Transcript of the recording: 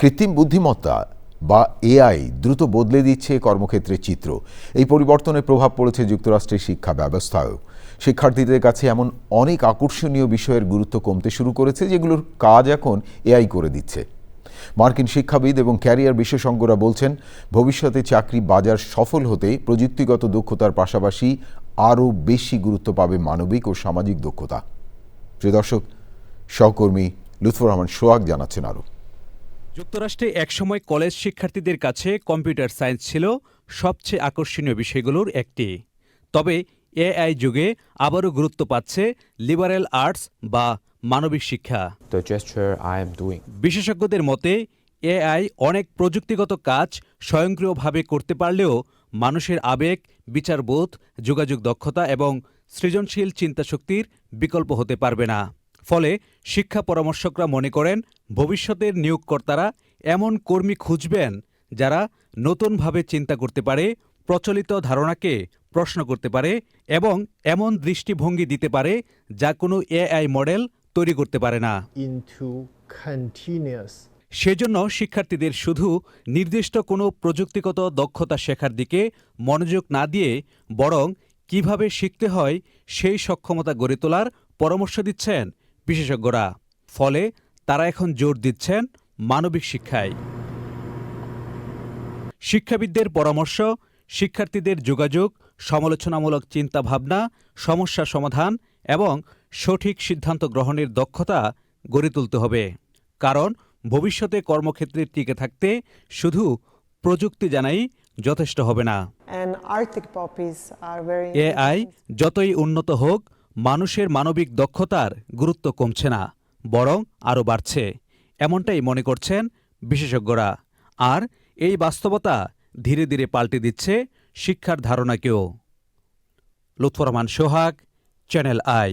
কৃত্রিম বুদ্ধিমত্তা বা এআই দ্রুত বদলে দিচ্ছে কর্মক্ষেত্রের চিত্র। এই পরিবর্তনের প্রভাব পড়েছে যুক্তরাষ্ট্রের শিক্ষা ব্যবস্থায়ও। শিক্ষার্থীদের কাছে এমন অনেক আকর্ষণীয় বিষয়ের গুরুত্ব কমতে শুরু করেছে, যেগুলোর কাজ এখন এআই করে দিচ্ছে। মার্কিন শিক্ষাবিদ এবং ক্যারিয়ার বিশেষজ্ঞরা বলছেন, ভবিষ্যতে চাকরি বাজার সফল হতে প্রযুক্তিগত দক্ষতার পাশাপাশি আরও বেশি গুরুত্ব পাবে মানবিক ও সামাজিক দক্ষতা। প্রিয় দর্শক, সহকর্মী লুৎফর রহমান সোহাগ জানাচ্ছেন আরও। যুক্তরাষ্ট্রে একসময় কলেজ শিক্ষার্থীদের কাছে কম্পিউটার সায়েন্স ছিল সবচেয়ে আকর্ষণীয় বিষয়গুলোর একটি। তবে এআই যুগে আবারও গুরুত্ব পাচ্ছে লিবারেল আর্টস বা মানবিক শিক্ষা। বিশেষজ্ঞদের মতে এআই অনেক প্রযুক্তিগত কাজ স্বয়ংক্রিয়ভাবে করতে পারলেও মানুষের আবেগ, বিচারবোধ, যোগাযোগ দক্ষতা এবং সৃজনশীল চিন্তাশক্তির বিকল্প হতে পারবে না। ফলে শিক্ষা পরামর্শকরা মনে করেন, ভবিষ্যতের নিয়োগকর্তারা এমন কর্মী খুঁজবেন যারা নতুনভাবে চিন্তা করতে পারে, প্রচলিত ধারণাকে প্রশ্ন করতে পারে এবং এমন দৃষ্টিভঙ্গি দিতে পারে যা কোনো এআই মডেল তৈরি করতে পারে না। সেজন্য শিক্ষার্থীদের শুধু নির্দিষ্ট কোনো প্রযুক্তিগত দক্ষতা শেখার দিকে মনোযোগ না দিয়ে বরং কিভাবে শিখতে হয় সেই সক্ষমতা গড়ে তোলার পরামর্শ দিচ্ছেন বিশেষজ্ঞরা। ফলে তারা এখন জোর দিচ্ছেন মানবিক শিক্ষায়। শিক্ষাবিদদের পরামর্শ, শিক্ষার্থীদের যোগাযোগ, সমালোচনামূলক চিন্তাভাবনা, সমস্যা সমাধান এবং সঠিক সিদ্ধান্ত গ্রহণের দক্ষতা গড়ে তুলতে হবে। কারণ ভবিষ্যতে কর্মক্ষেত্রে টিকে থাকতে শুধু প্রযুক্তি জানাই যথেষ্ট হবে না। এআই যতই উন্নত হোক, মানুষের মানবিক দক্ষতার গুরুত্ব কমছে না, বরং আরও বাড়ছে, এমনটাই মনে করছেন বিশেষজ্ঞরা। আর এই বাস্তবতা ধীরে ধীরে পাল্টে দিচ্ছে শিক্ষার ধারণাকেও। লুৎফর রহমান সোহাগ, চ্যানেল আই।